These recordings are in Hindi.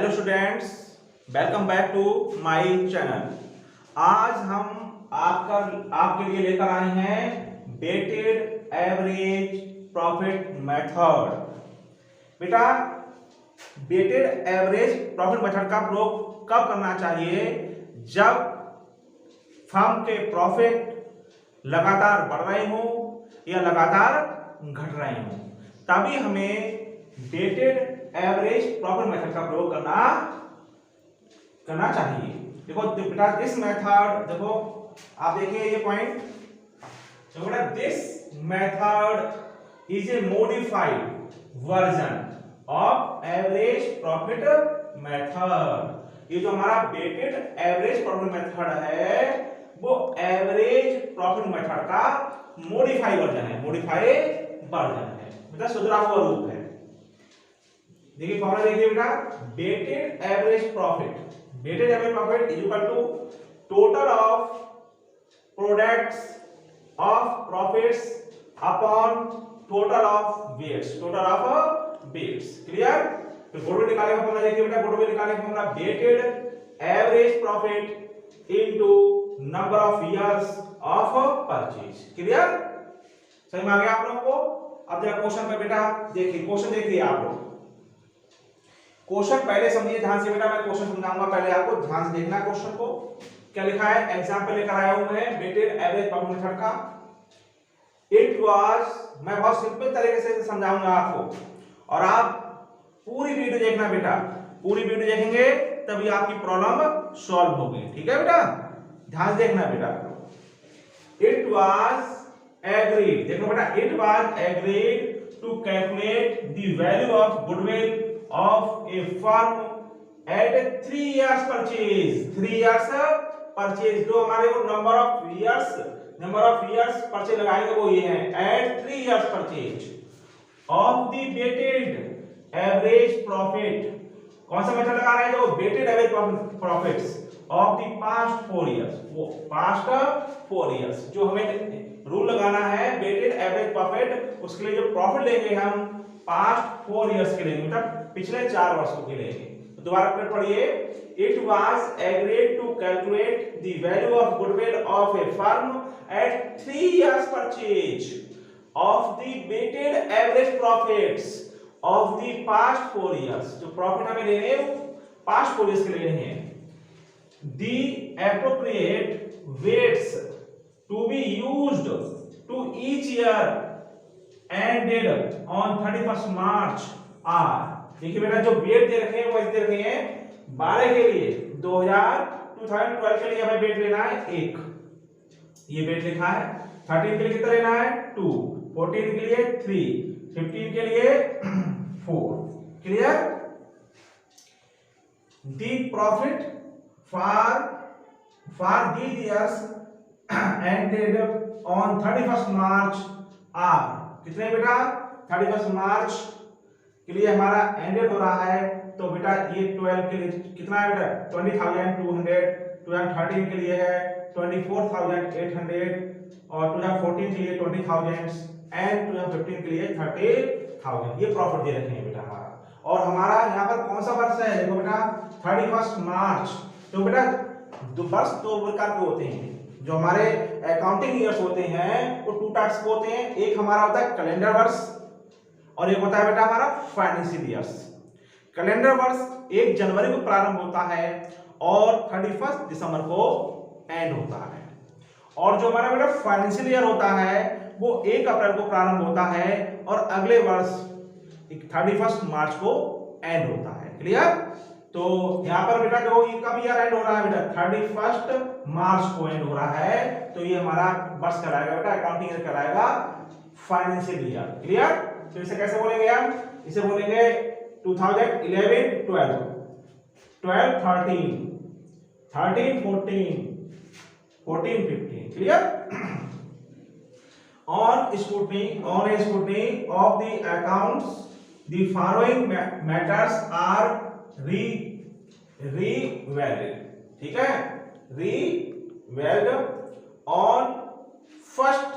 Hello students, welcome back to my channel. आज हम आपके लिए लेकर आए हैं वेटेड एवरेज प्रॉफिट मेथड। बेटा, वेटेड एवरेज प्रॉफिट मेथड का प्रयोग कब करना चाहिए? जब फर्म के प्रॉफिट लगातार बढ़ रहे हो या लगातार घट रहे हो, तभी हमें वेटेड एवरेज प्रॉफिट मेथड का प्रयोग करना चाहिए। देखो बेटा, दिस मेथड, देखो आप देखिए ये पॉइंट, तो बेटा this method is a modified version of average profit method. ये जो हमारा वेटेड एवरेज प्रॉफिट मेथड है वो एवरेज प्रॉफिट मेथड का मॉडिफाइड वर्जन है, मतलब सुधरा हुआ रूप है। देखिए फॉर्मूला देखिए बेटा, weighted average profit is equal to total of products of profits upon total of weights, clear? तो गुडविल निकालने का फॉर्मूला देखिए बेटा, गुडविल निकालने का formula weighted average profit into number of years of purchase. Clear? समझ में आ गया आप लोगों को? अब जरा क्वेश्चन पे बेटा देखिए, क्वेश्चन देखिए आप लोग। क्वेश्चन पहले समझिए ध्यान से बेटा, मैं क्वेश्चन समझाऊंगा, पहले आपको ध्यान से देखना क्वेश्चन को। क्या लिखा है? एग्जांपल लेकर आया हूं मैं वेटेड एवरेज प्रॉफिट मेथड का। इट वाज, मैं बहुत सिंपल तरीके से समझाऊंगा आपको, और आप पूरी वीडियो देखना बेटा, पूरी वीडियो देखेंगे तभी आपकी प्रॉब्लम सॉल्व होगी। ठीक है बेटा, ध्यान देखना बेटा। इट वाज एग्रीड, देखो बेटा, it was agreed to calculate the value of goodwill of a firm at 3 years purchase, जो हमारे को नंबर ऑफ इयर्स परचेज लगाएंगे वो ये है, at 3 years purchase of the weighted average profit। कौन सा मेथड लगा रहे हैं? जो weighted average profits of the past 4 years, वो past 4 years जो हमें रूल लगाना है weighted average profit, उसके लिए जो प्रॉफिट लेंगे हम पास्ट 4 इयर्स के लेंगे, मतलब पिछले 4 वर्षों के लेंगे। तो दोबारा पढ़िए, it was agreed to calculate the value of goodwill of a firm at 3 years purchase of the weighted average profits of the past 4 years. जो प्रॉफिट हमें लेने हैं पास्ट 4 इयर्स के लेने हैं। The appropriate weights to be used to each year ended on 31st March are, देखिए बेटा जो वेट दे रखे हैं वो दे रखे हैं 12 के लिए, 2012 के लिए हमें वेट लेना है 1, ये वेट लिखा है। 13 के लिए कितना लेना है 2, 14 के लिए 3, 15 के लिए 4। Clear? The profit for these years ended on 31st March are, कितने बेटा 31 मार्च के लिए हमारा एंडेड हो रहा है। तो बेटा ये 12 के लिए कितना है बेटा 20,200, 2013 के लिए है 24,800, और 2014 के लिए 20,000 एंड 2015 के लिए 30,000। ये प्रॉफिट दे रखे हैं बेटा हमारा। और हमारा यहाँ पर कौन सा वर्ष है? देखो बेटा 31 मार्च। तो बेटा वर्ष दो प्रकार के होते हैं, जो हमारे अकाउंटिंग ईयर्स होते हैं वो 2 टाइप्स के होते हैं। एक हमारा होता है कैलेंडर वर्ष और एक होता है बेटा हमारा फाइनेंशियल ईयर्स। कैलेंडर वर्ष 1 जनवरी को प्रारंभ होता है और 31 दिसंबर को एंड होता है, और जो हमारा बेटा फाइनेंशियल ईयर होता है वो 1 अप्रैल को प्रारंभ होता है और अगले वर्ष 31 मार्च को एंड होता है। क्लियर? तो यहाँ पर बेटा जो ये कब ईयर एंड हो रहा है बेटा 31 मार्च को एंड हो रहा है, तो ये हमारा वर्ष कहलाएगा बेटा, अकाउंटिंग ईयर कहलाएगा फाइनेंशियल ईयर। क्लियर? तो इसे कैसे बोलेंगे हम? इसे बोलेंगे 2011 12, 12 13, 13 14, 14 15। Clear? On scrutiny of the accounts, the following matters are revalued। ठीक है? revalued on फर्स्ट,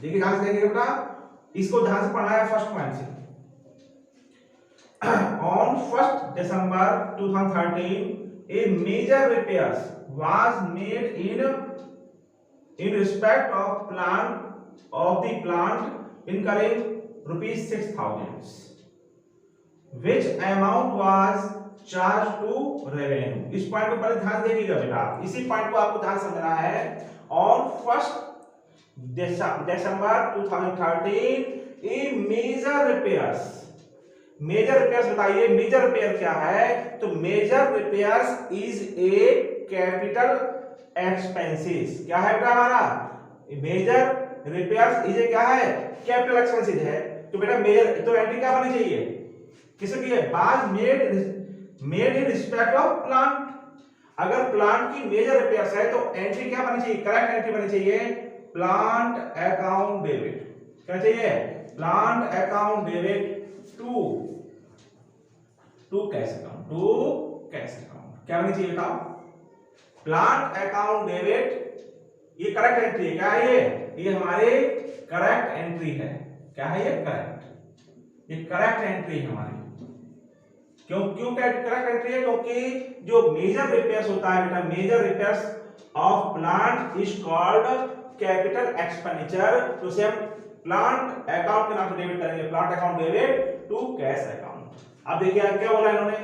देखिए ध्यान से देखिए बेटा, इसको ध्यान से पढ़ना है फर्स्ट पॉइंट से। On 1st December 2013, a major repairs was made in respect of the plant incurring rupees 6,000, which amount was charged to revenue. इस पॉइंट को पहले ध्यान देखिएगा बेटा, इसी पॉइंट को आपको ध्यान समझना है। On 1st December 2013, a major repairs बताइए, मेजर रिपेयर क्या है? तो major repairs is a capital expenses. क्या है बेटा हमारा? मेजर रिपेयर्स इज ए क्या है? कैपिटल एक्सपेंसेस है। तो बेटा मेजर तो एंट्री क्या बनी चाहिए? किसकी है? Was made in respect of plant. अगर प्लांट की मेजर रिपेयर्स है तो एंट्री क्या बनी चाहिए? करेक्ट एंट्री बनी चाहिए प्लांट अकाउंट डेबिट। क्या चाहिए? Plant account debit to cash account, क्या बनी चाहिए बताओ? प्लांट अकाउंट डेबिट, ये करेक्ट एंट्री है। क्या है ये हमारी करेक्ट एंट्री है। क्या है ये? करेक्ट एंट्री है हमारी। क्यों करेक्ट एंट्री है? क्योंकि जो मेजर रिपेयर्स होता है बेटा, major repairs of plant is called capital expenditure. तो उसे हम प्लांट अकाउंट के नाम से डेबिट करेंगे, plant account debit to cash account. अब देखिए क्या बोला इन्होंने?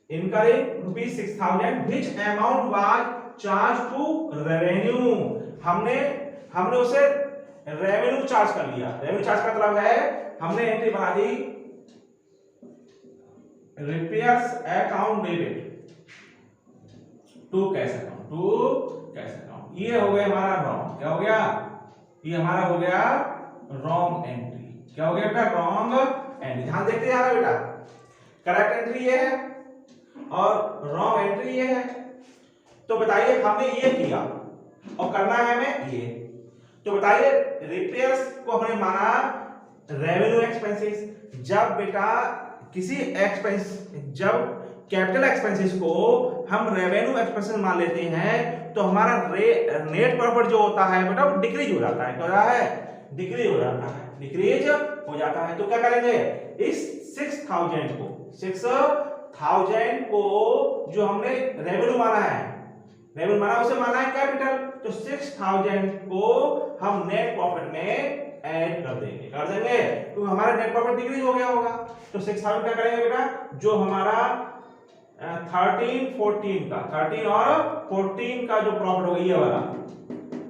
Incurring rupees 6,000 which amount was charge to revenue. हमने उसे रेवेन्यू चार्ज कर लिया। रेवेन्यू चार्ज का मतलब है हमने एंट्री बना दी repairs account debit to cash account. ये हो गया हमारा रॉन्ग। क्या हो गया? ये हमारा हो गया रॉन्ग एंट्री। क्या हो गया बेटा? Wrong entry. ध्यान देखते यार बेटा, करेक्ट एंट्री ये है और रॉन्ग एंट्री ये है। तो बताइए हमने ये किया और करना है हमें ये। तो बताइए रिपेयर्स को हमने माना रेवेन्यू एक्सपेंसेस। जब बेटा जब कैपिटल एक्सपेंसेस को हम रेवेन्यू एक्सपेंसेस मान लेते हैं तो हमारा नेट प्रॉफिट जो होता है बेटा वो डिक्रीज हो जाता है। क्या होता है? डिक्रीज हो जाता है। तो क्या करेंगे? इस 6,000 को जो हमने रेवेन्यू माना है, उसे माना है कैपिटल। तो 6,000 को हम नेट प्रॉफिट में ऐड कर देंगे। तो हमारा नेट प्रॉफिट डिक्रीज हो गया होगा। तो 6,000 क्या करेंगे बेटा? जो हमारा 13 और 14 का जो प्रॉफिट होगा ये वाला,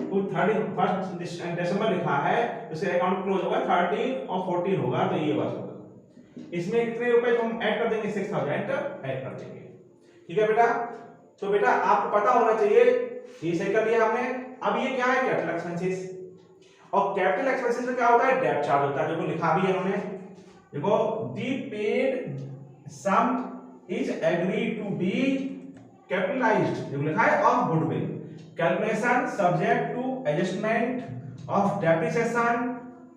तो 31 दिसंबर लिखा है, उसे अकाउंट क्लोज होगा 13 और 14 होगा, तो ये बस होगा। इसमें कितने रुपए जो हम ऐड कर देंगे? 6,000 ऐड कर देंगे। ठीक है बेटा? तो बेटा आपको पता होना चाहिए, ये सही कर लिया हमने। अब ये क्या है? Capital expenses. और कैपिटल एक्सपेंसेस में क्या होता है? डेब्ट चार्ज होता है। देखो लिखा भी है उन्होंने, देखो the paid sum is agreed to be capitalized, देखो लिखा है of goodwill, calculation subject to adjustment of depreciation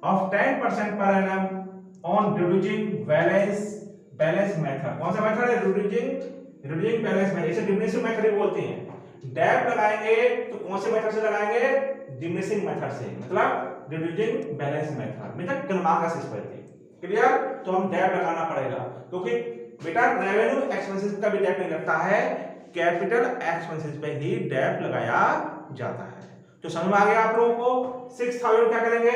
of 10% per annum on reducing balance method. कौन सा मेथड है? Reducing balance method. इसे डिमिनिशिंग मेथड भी बोलते हैं। डेब्ट लगाएंगे तो कौन से मेथड से लगाएंगे? डिमिनिशिंग मेथड से, मतलब रिड्यूसिंग बैलेंस मेथड, मतलब क्रमांक से पद्धति। क्लियर? तो हम डेब्ट लगाना पड़ेगा, क्योंकि बेटा रेवेन्यू एक्सपेंसेस का भी डेब्ट नहीं लगता है, कैपिटल एक्सपेंसेस पे ही डेब्ट लगाया जाता है। तो समझ में आ गया आप लोगों को? 6,000 क्या करेंगे?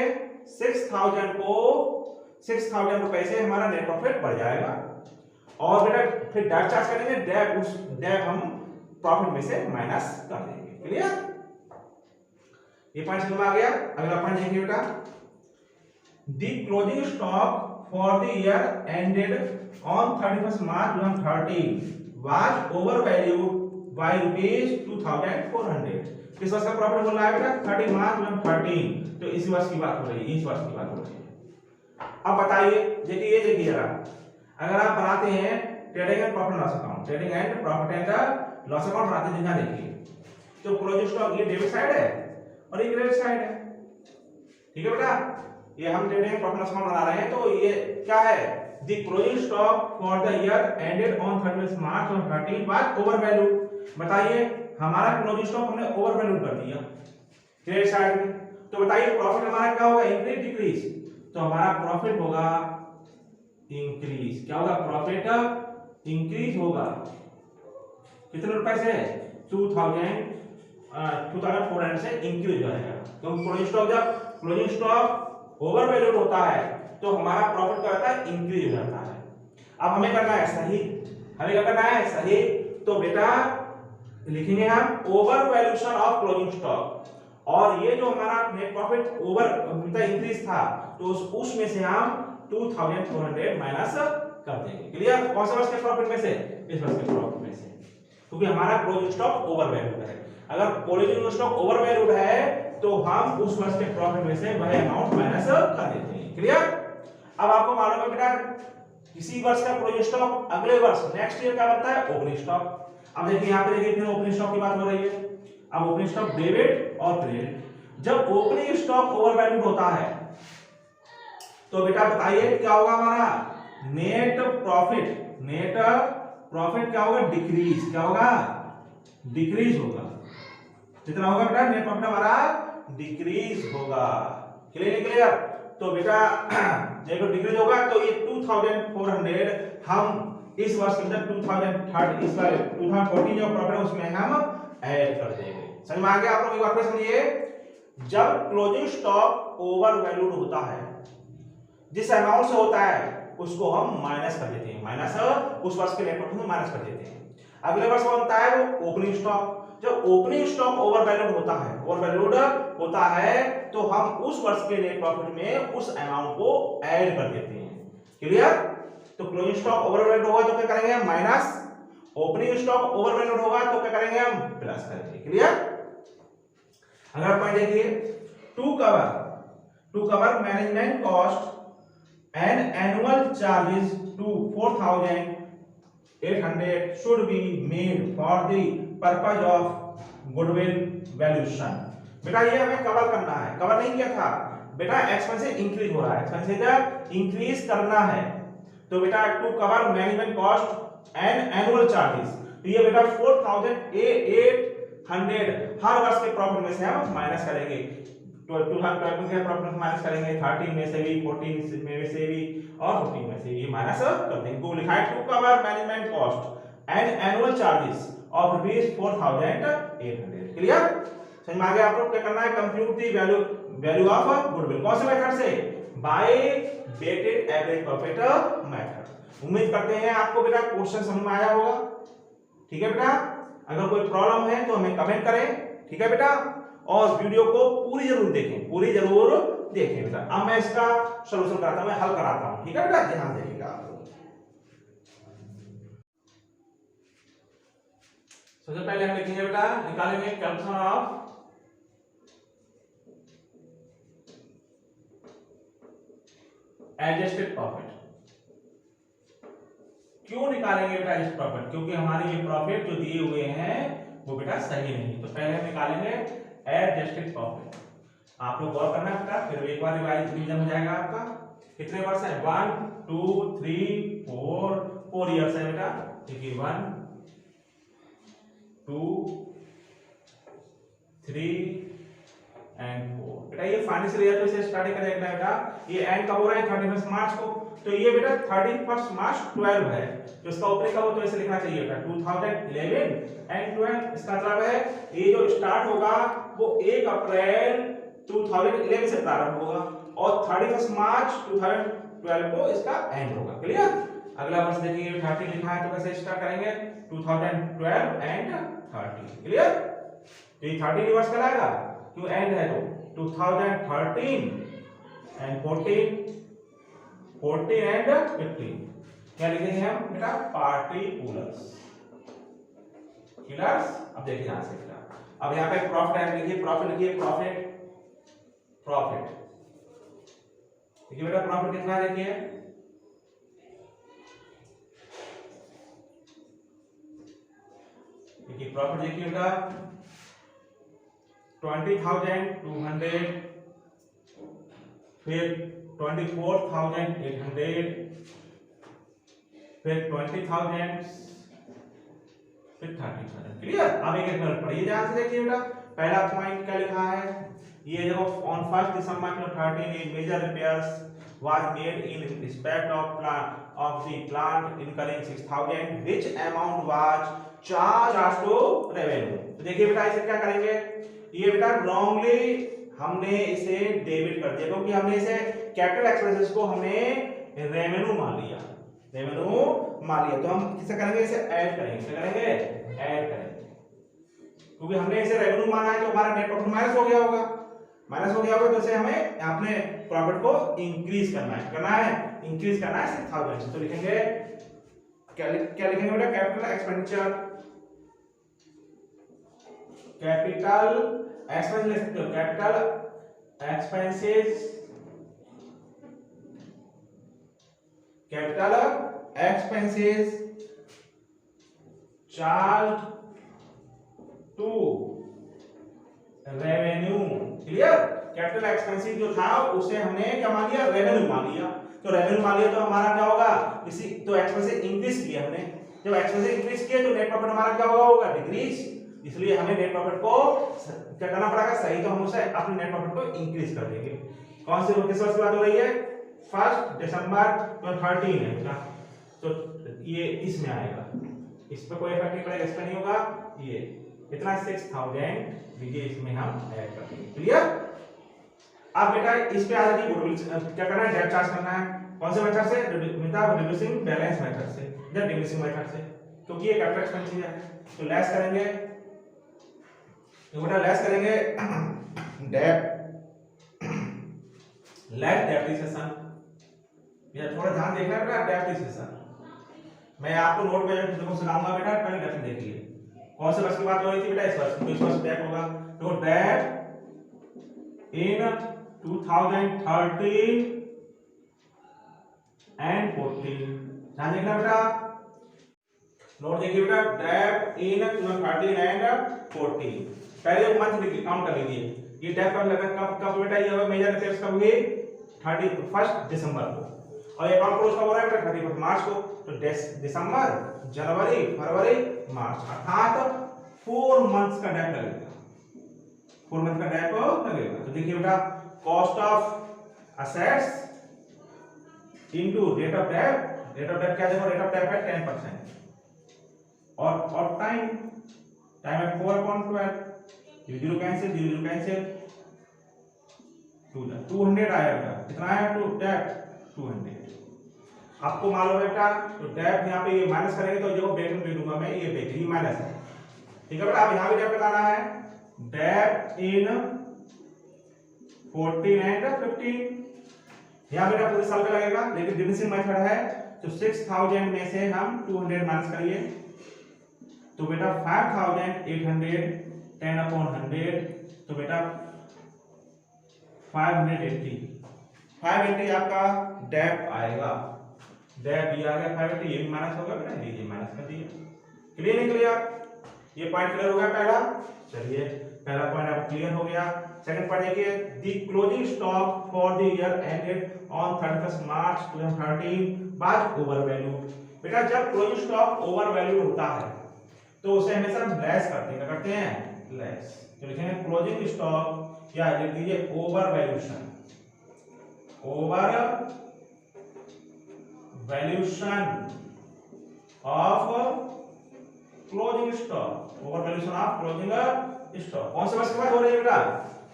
6,000 रुपए से हमारा नेट प्रॉफिट बढ़ जाएगा और बेटा फिर डेब्ट चार्ज करेंगे, डेब्ट हम प्रॉफिट में से माइनस कर देंगे। क्लियर? ये पॉइंट समझ में आ गया। अगला पॉइंट देखिए बेटा, the closing stock for the year ended on 31st March 2013 was overvalued by ₹2,400। किस वर्ष का प्रॉफिट बोल रहा है बेटा? 30 मार्च 2013। तो इस वर्ष की बात हो रही है, अब बताइए, देखिए जरा, अगर आप बनाते हैं trading and profit loss account, बनाते हैं, देखिए तो क्लोजिंग स्टॉक ये डेबिट साइड है और ये क्रेडिट साइड है। ठीक है बेटा? ये हम trading and profit loss account बना रहे हैं, तो ये क्या है? The closing stock for the year ended on 31st March 2013 was overvalued. बताइए हमारा क्लोजिंग स्टॉक हमने ओवरवैल्यूड कर दिया क्रेडिट साइड में, तो बताइए प्रॉफिट हमारा क्या होगा? Increase decrease? तो हमारा प्रॉफिट होगा इंक्रीज। क्या होगा? प्रॉफिट इंक्रीज होगा कितने रुपए से 2400 से इंक्रीज हो जाएगा। क्योंकि क्लोजिंग स्टॉक जब क्लोजिंग स्टॉक ओवर वैल्यूड होता है तो हमारा प्रॉफिट क्या होता है, इंक्रीज हो जाता है। अब हमें करना है सही, हमें क्या करना है सही, तो बेटा लिखेंगे हम over valuation of closing stock, और ये जो हमारा नेट प्रॉफिट ओवर इंक्रीज था तो उसमें से हम 2400 माइनस कर देंगे। क्लियर? कौन से वर्ष के प्रॉफिट में से? इस वर्ष के प्रॉफिट में से, क्योंकि हमारा क्लोजिंग स्टॉक ओवर वैल्यूड है। अगर क्लोजिंग स्टॉक ओवर वैल्यूड है तो हम उस वर्ष के प्रॉफिट में से वह अमाउंट माइनस कर देते हैं। क्लियर? अब आपको मालूम है बेटा किसी वर्ष का क्लोजिंग स्टॉक अगले वर्ष नेक्स्ट ईयर क्या बनता है, ओपनिंग स्टॉक। अब देखिए यहां पे देखिए फिर ओपनिंग स्टॉक की बात हो रही है। अब ओपनिंग स्टॉक डेबिट और क्रेडिट, जब ओपनिंग स्टॉक ओवर वैल्यूड होता है तो बेटा बताइए क्या होगा हमारा नेट प्रॉफिट क्या होगा, डिक्रीज, क्या होगा, डिक्रीज होगा। कितना होगा बेटा नेट प्रॉफिट हमारा डिक्रीज होगा। क्लियर? तो बेटा जब डिक्रीज होगा तो ये 2400 हम इस वर्ष के अंदर 2030 इस बार 2014 जो प्रॉफिट है उसमें हम ऐड कर देंगे। समझ में आ गया आप लोग? एक बार फिर समझिए, जब क्लोजिंग स्टॉक ओवर वैल्यूड होता है, जिस अमाउंट से होता है उसको हम माइनस कर देते हैं, माइनस उस वर्ष के नेट प्रॉफिट में माइनस कर देते हैं। अगले वर्ष बनता है वो ओपनिंग स्टॉक। जब ओपनिंग स्टॉक ओवर वैल्यूड होता है तो हम उस वर्ष के नेट प्रॉफिट में उस अमाउंट को ऐड कर देते हैं। क्लियर? तो क्लोजिंग स्टॉक ओवर वैल्यूड होगा तो क्या करेंगे हम, minus. Opening stock over valued होगा तो क्या करेंगे हम, प्लस करेंगे। क्लियर? अगर पॉइंट देखिए, to cover management cost and annual charges to 4800 should be made for the purpose of goodwill valuation। बेटा ये हमें कवर करना है, कवर नहीं किया था बेटा, एक्सपेंसेस इंक्रीज हो रहा है, एक्सपेंसेस इंक्रीज करना है तो बेटा to cover management cost and annual charges, तो ये बेटा 4800 हर वर्ष के प्रॉफिट में से हम माइनस करेंगे। 2012 के प्रॉफिट माइनस करेंगे, 13 में से भी, 14 में से भी और 15 में से भी माइनस कर देंगे। को लिखा है to cover management cost and annual charges of ₹4800। Clear? समझ में आ गया आप लोग? क्या करना है, compute the value of goodwill. कौन से मेथड से? By weighted average profit method. उम्मीद करते हैं आपको बेटा क्वेश्चन समझ में आया होगा। ठीक है बेटा, अगर कोई प्रॉब्लम है तो हमें कमेंट करें। ठीक है बेटा, और वीडियो को पूरी जरूर देखें बेटा। अब मैं इसका सॉल्यूशन कराता हूं, मैं हल कराता हूं। ठीक है बेटा, ध्यान देखिएगा आप लोग। सबसे पहले हम लिखेंगे बेटा, निकालेंगे कैलकुलेशन ऑफ एडजस्टेड प्रॉफिट। क्यों निकालेंगे बेटा एडजस्टेड प्रॉफिट? क्योंकि हमारे ये प्रॉफिट जो दिए हुए हैं वो बेटा सही नहीं, तो पहले हम निकालेंगे एडजस्टेड प्रॉफिट। आप लोग गौर करना बेटा, फिर एक बार रिवीजन हो जाएगा आपका। कितने वर्ष है? 1 2 3 4 इयर्स है बेटा। देखिए 1 2 3 एंड 4 बेटा। ये फाइनेंशियल ईयर तो इसे स्टार्ट करेगा बेटा। ये एंड कब हो रहा है? 31 मार्च को। तो ये बेटा 31 मार्च 12 है, तो इसका ओपनिंग कब हो तो इसे लिखना चाहिए बेटा 2011 एंड 12। इसका मतलब है ये जो स्टार्ट होगा वो 1 अप्रैल 2011 से प्रारंभ होगा और 31 मार्च 2012 को इसका एंड होगा। क्लियर? अगला वर्ष देखिए 30 लिखा है तो कैसे स्टार्ट करेंगे? 2012 एंड 30। क्लियर? तो ये 30 रिवर्स कराएगा क्यों एंड है तो 2013 एंड 14 एंड 15। क्या लिखेंगे हम बेटा? पार्टिकुलर्स। क्लियर्स? अब देखिए यहां से बेटा, अब यहां पे प्रॉफिट लिखिए, प्रॉफिट लिखिए, प्रॉफिट देखिए बेटा, प्रॉफिट कितना है देखिए, प्रॉफिट देखिए बेटा 20,200, फिर 24,800, फिर 20,000, फिर 30,000। क्लियर? अब एक एक मिनट पढ़िए ध्यान से देखिए बेटा। पहला पॉइंट क्या लिखा है? ये देखो ऑन 1 दिसंबर 2013 major repairs was made in respect of the plant incurring 6,000 which amount was charged to revenue। तो देखिए बेटा इसे क्या करेंगे, ये बेटा wrongly हमने इसे डेबिट कर दिया क्योंकि हमने इसे कैपिटल एक्सपेंसेस को हमने रेवेन्यू मान लिया, रेवेन्यू मान लिया। तो हम किसे करेंगे, इसे ऐड करेंगे, क्या करेंगे, ऐड करेंगे, क्योंकि हमने इसे रेवेन्यू माना है तो हमारा नेट प्रॉफिट माइनस हो गया होगा, माइनस हो गया होगा। तो इसे हमें अपने प्रॉफिट को इंक्रीज करना है इंक्रीज करना है 6,000 से। तो लिखेंगे क्या लिखेंगे बेटा, कैपिटल एक्सपेंडिचर, कैपिटल एक्सपेंस ले सकते हो, capital expenses, capital expenses charge to revenue. Clear, capital expensive जो था उसे हमने क्या मान लिया, रेवेन्यू मान लिया। तो रेवेन्यू मान लिया तो हमारा क्या होगा, इसी तो एक्सपेंस इंक्रीज किया हमने, जब एक्सपेंस इंक्रीज किया तो नेट प्रॉफिट हमारा क्या होगा, डिक्रीज। इसलिए हमें नेट प्रॉफिट को क्या करना पड़ेगा, सही, तो हम उसे अपने नेट प्रॉफिट को इंक्रीज कर देंगे। कौन से किस वर्ष की बात हो रही है, 1 दिसंबर 2013 है बेटा, तो ये इसमें आएगा, इस पे कोई इफेक्ट नहीं पड़ेगा, इस पे नहीं होगा, ये इतना 6,000 देखिए इसमें हम ऐड कर देंगे। क्लियर। अब बेटा इस पे आ जाएगी गुडविल, क्या करना है, डेट चार्ज करना है। कौन से मेथड से, मतलब रिड्यूसिंग बैलेंस मेथड से या डिक्रीजिंग मेथड से, क्योंकि ये कैपिटल एक्सपेंसिव है। तो लेस करेंगे, तो बेटा लेस करेंगे डेट, लेस डेप्रिसिएशन, ये थोड़ा ध्यान देखना बेटा, डेप्रिसिएशन मैं आपको नोट में देखो सिखाऊंगा बेटा, पहले डेफिनेशन देखिए। कौन से वर्ष की बात हो रही थी बेटा, इस वर्ष, तो इस वर्ष डेट होगा, तो डेट इन 2013 एंड 14, ध्यान देखना बेटा, नोट देखिए बेटा, डेट इन 2013 एंड 14, पहले मंथ देखिए, काउंट कर लीजिए, ये डेट कब लगा, कब बेटा, ये मेजर अफेयर्स कब हुए, 31 दिसंबर को, और ये अकाउंट क्लोज कब हो रहा है बेटा, 31 मार्च को। तो दिसंबर, जनवरी, फरवरी, मार्च, अर्थात 4 मंथ्स का डेट लगेगा, 4 मंथ का डेट लगेगा। तो देखिए बेटा, cost of assets into rate of date, rate of date क्या देखो, रेट ऑफ डेट है 10%, और टाइम है 4/12, 0 कैंसिल, 0 कैंसिल, 200 आएगा, कितना आया, 200। आपको मालूम है बेटा, तो डेट यहाँ पे ये माइनस करेंगे तो देखो ब्रैकेट में दूंगा मैं, ये ब्रैकेट ही माइनस है, ठीक है बेटा। अब यहाँ भी डेट बताना है, डेट इन 14 एंड 15, यहाँ बेटा पूरे साल का लगेगा, लेकिन डिविजन मेथड है, तो 6,000 में से हम 200 माइनस करिए, तो बेटा 5,800, 10/100, तो बेटा 580 आपका डेट आएगा, डेट भी आ गया 580, ये भी माइनस होगा बेटा, ये माइनस कर दिए। क्लियर नहीं क्लियर, ये पॉइंट क्लियर हो गया पहला, चलिए पहला पॉइंट अब क्लियर हो गया। सेकंड पॉइंट देखिए, the closing stock for the year ended on 31 March 2013 was over value. बेटा जब क्लोजिंग स्टॉक ओवर वैल्यू होता है तो उसे हमेशा लेस करते हैं, क्या करते हैं, लेस। तो लिखेंगे क्लोजिंग स्टॉक, या लिख दीजिए over valuation, over valuation of closing stock, over valuation of closing stock. कौन से वर्ष की बात हो रही है बेटा,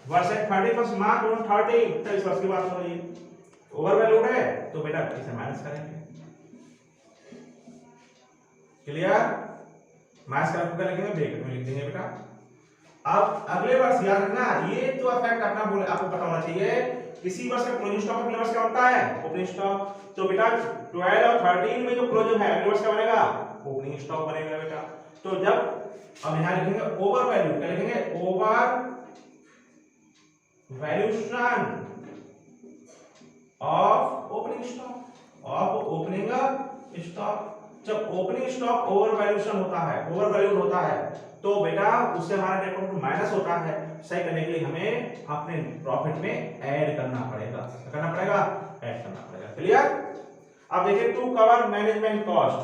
वर्ष 31 मार्च 2013, तो इस वर्ष की बात हो रही है। ओवर वैल्यूड है तो बेटा इसे माइनस करेंगे, क्लियर। माइनस करके लिखेंगे, ब्रैकेट में लिख देंगे बेटा। अब अगले वर्ष याद रखना, ये तो इफेक्ट अपना बोले आपको पता होना चाहिए, किसी वर्ष का क्लोजिंग स्टॉक अगले वर्ष क्या होता है, ओपनिंग स्टॉक। तो बेटा 12 और 13 में जो क्लोजिंग है अगले वर्ष क्या बनेगा, ओपनिंग स्टॉक बनेगा बेटा। तो जब अब यहां लिखेंगे ओवर वैल्यू, क्या लिखेंगे, over valuation of opening stock, of opening stock. जब ओपनिंग स्टॉक ओवर वैल्यूशन होता है, ओवर वैल्यूड होता है, तो बेटा उससे हमारा नेट प्रॉफिट माइनस होता है। सही करने के लिए हमें अपने प्रॉफिट में ऐड करना पड़ेगा, क्या करना पड़ेगा, ऐड करना पड़ेगा, क्लियर। अब देखिए, to cover management cost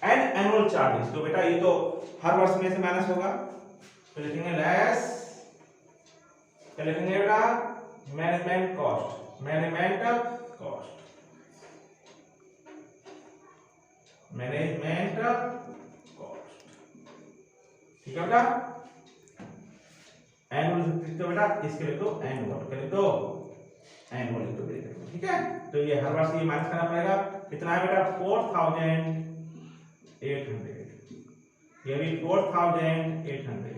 and annual charges, तो बेटा ये तो हर वर्ष में से माइनस होगा, तो लिखेंगे लेस, क्या लिखेंगे बेटा, management cost, management cost. Management cost, ठीक है बेटा। एनुअल लिख दो बेटा, इसके लिख दो एनुअल, क्या लिख दो एनुअल लिख दो, ठीक है। तो ये हर बार से ये माइनस करना पड़ेगा, कितना है बेटा 4800, ये भी 4800,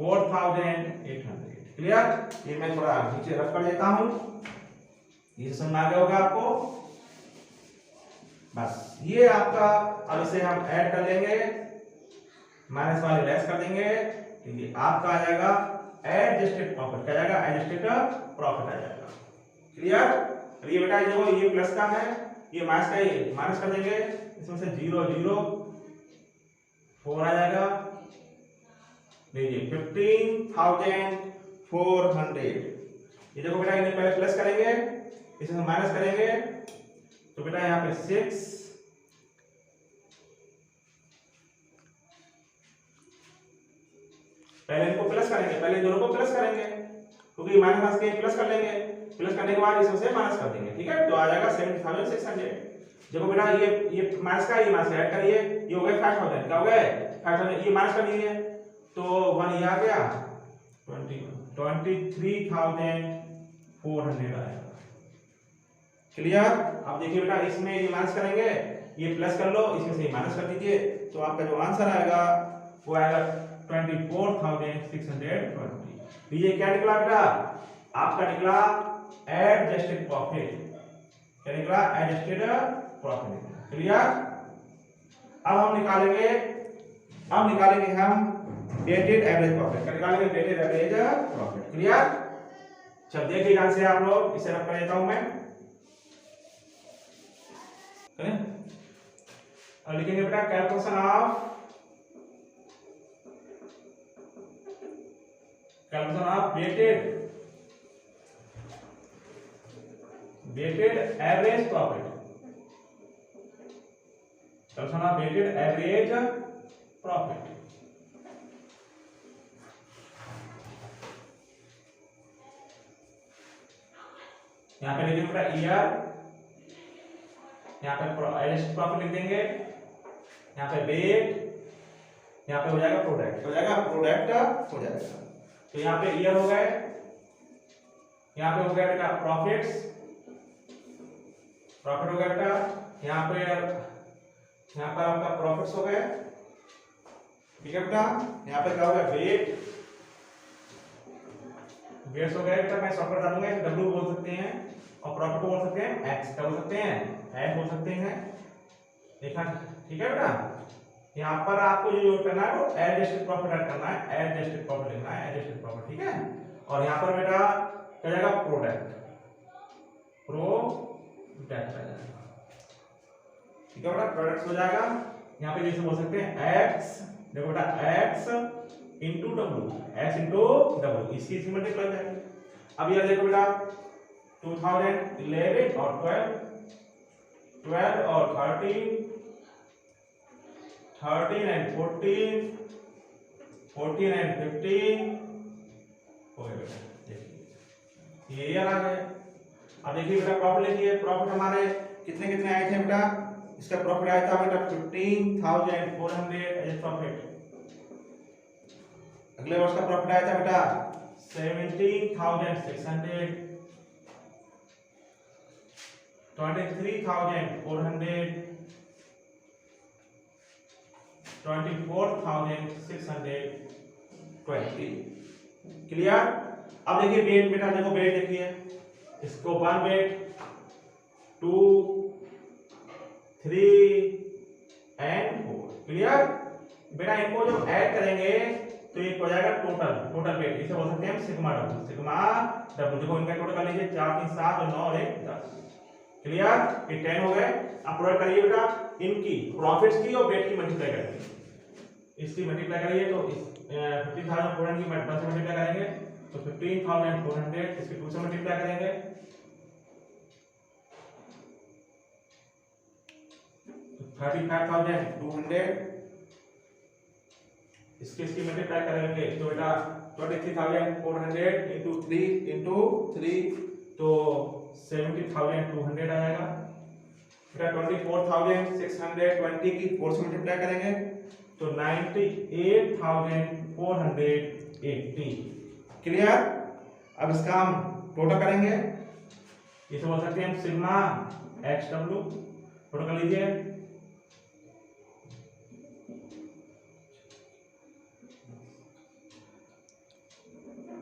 4800, क्लियर। ये मैं थोड़ा नीचे रख कर देता हूं, ये समझ आ गया होगा आपको। बस ये आपका, अब इसे हम ऐड कर लेंगे, माइनस वाले लेस कर देंगे, तो ये आपका आ जाएगा एडजस्टेड प्रॉफिट, क्या जाएगा एडजस्टेड प्रॉफिट आ जाएगा, क्लियर। और ये बेटा देखो ये प्लस का है, ये माइनस का, ये माइनस कर देंगे, इसमें से 0 0 4 आ जाएगा, लीजिए 15400। ये देखो बेटा इन्हें पहले प्लस करेंगे, इसमें माइनस करेंगे, तो बेटा यहाँ पे 6, पहले इनको प्लस करेंगे, पहले दोनों को प्लस करेंगे, क्योंकि माइनस माइनस के प्लस कर लेंगे, प्लस करने के बाद इसमें से माइनस कर देंगे, ठीक है। तो आ जाएगा 7600। देखो बेटा ये माइनस का, ये माइनस ऐड करिए, ये हो गया 5000, क्या हो गया 5000, ये माइनस कर दीजिए, तो 1 ये आ गया 23400 आएगा, क्लियर। अब देखिए बेटा इसमें ये माइनस करेंगे, ये प्लस कर लो, इसमें से माइनस कर दीजिए, तो आपका जो आंसर आएगा वो आएगा 24620। ये क्या निकला बेटा, आपका निकला एडजस्टेड प्रॉफिट, क्या निकला एडजस्टेड प्रॉफिट, क्लियर। अब हम निकालेंगे हम डेटेड एवरेज प्रॉफिट, क्या निकालेंगे डेटेड एवरेज प्रॉफिट, क्लियर। चल देखिए ध्यान से आप लोग, इसे रख कर देता हूं मैं, और लिखेंगे बेटा calculation of weighted average profit, calculation of weighted average profit. यहां पे लिखेंगे बेटा ईयर, यहाँ पे एडजस्टेड प्रॉफिट लिख देंगे, यहाँ पे वेट, यहाँ पे हो जाएगा प्रोडक्ट, हो जाएगा प्रोडक्ट हो जाएगा। तो यहाँ पे ईयर हो गए, यहाँ पे हो गया बेटा प्रॉफिट्स, प्रॉफिट हो गया बेटा, यहाँ पर आपका प्रॉफिट्स हो गए, ठीक है बेटा। यहाँ पे क्या हो गया वेट्स हो गए बेटा, मैं शॉर्टकट डालूंगा, डब्ल्यू बोल सकते हैं, और प्रॉफिट को बोल सकते हैं एक्स, क्या बोल सकते हैं एफ बोल सकते हैं, देखा, ठीक है बेटा। यहाँ पर आपको जो करना है वो एडजस्टेड प्रॉफिट ऐड करना है, एडजस्टेड प्रॉफिट लिखना है, एडजस्टेड प्रॉफिट, ठीक है। और यहाँ पर बेटा क्या जाएगा प्रोडक्ट आ जाएगा, ठीक है बेटा, प्रोडक्ट हो जाएगा। यहाँ पे जैसे बोल सकते हैं एक्स, देखो बेटा x into W, x into W, इसकी मल्टीप्लाई हो जाएगी। अब ये देखो बेटा 2011 और 12 और 13 and 14 and 15 हो गए बेटा, देखिए ये ईयर आ गए। अब देखिए बेटा प्रॉफिट लिखिए, प्रॉफिट हमारे कितने कितने आए थे बेटा, इसका प्रॉफिट आया था बेटा 15400 एज प्रॉफिट। अगले वर्ष का प्रॉफिट आया था बेटा 17600, 23400, 24620, क्लियर। अब देखिए वेट बेटा, देखो वेट देखिए, इसको 1 वेट 2 3 एंड 4, क्लियर बेटा। इनको जब ऐड करेंगे तो ये हो जाएगा टोटल वेट, इसे बोल सकते हैं सिग्मा डब्ल्यू। देखो इनका टोटल कर लीजिए 4 3 7 और 9 और 1 10, क्लियर। ये 10 हो गए। अब प्रोडक्ट करिए बेटा इनकी प्रॉफिट्स की और वेट की मल्टीप्लाई करेंगे, इसकी मल्टीप्लाई करिए तो 15400 की 10 से मल्टीप्लाई करेंगे तो 15400, इसकी 2 से मल्टीप्लाई करेंगे 35200, इसकी मल्टीप्लाई करेंगे तो बेटा 23400 into 3 into 3 तो 70,200 आएगा। बेटा 24,620 की 4 से मल्टीप्लाई करेंगे तो 98,480। क्लियर। अब इसका हम टोटल करेंगे, इसे बोल सकते हैं हम सिग्मा एक्स डब्ल्यू। टोटल कर लीजिए,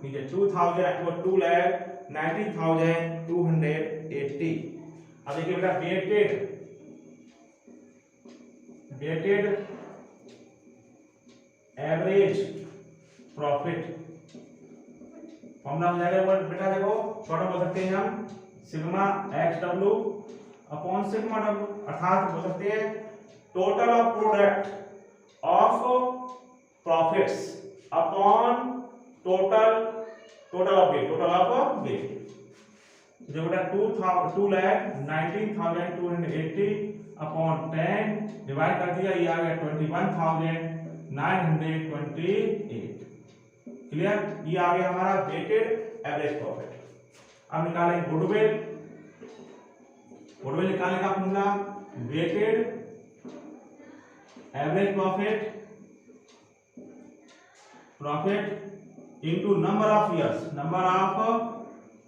ठीक है 2,19,280। अब देखिए बेटा वेटेड एवरेज प्रॉफिट फॉर्मूला हो जाएगा बेटा, देखो शॉर्ट बोल सकते हैं हम sigma x W upon sigma W, अर्थात बोल सकते हैं total of product of profits upon total of weight. जो बेटा 2,19,280 अपॉन 10 डिवाइड कर दिया, ये आ गया 21,928। क्लियर। ये आ गया हमारा वेटेड एवरेज प्रॉफिट। अब निकालेंगे गुडविल निकालने का formula weighted average profit into number of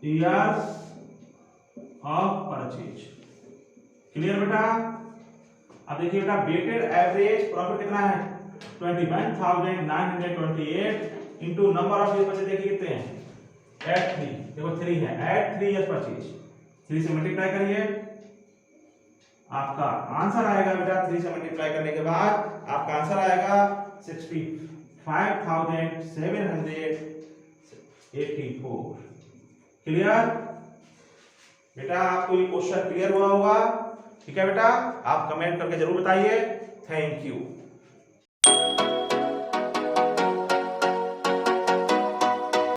years of purchase. Clear बेटा। अब देखिए बेटा वेटेड एवरेज प्रॉफिट कितना है 21,928 into number of years purchase. देखिए कितने हैं एट 3, देखो 3 है, एट 3 इयर्स परचेज। 3 से मल्टीप्लाई करिए, आपका आंसर आएगा बेटा 3 से मल्टीप्लाई करने के बाद आपका आंसर आएगा 65,784। क्लियर बेटा। आपको ये क्वेश्चन क्लियर हुआ होगा, ठीक है बेटा। आप कमेंट करके जरूर बताइए। Thank you.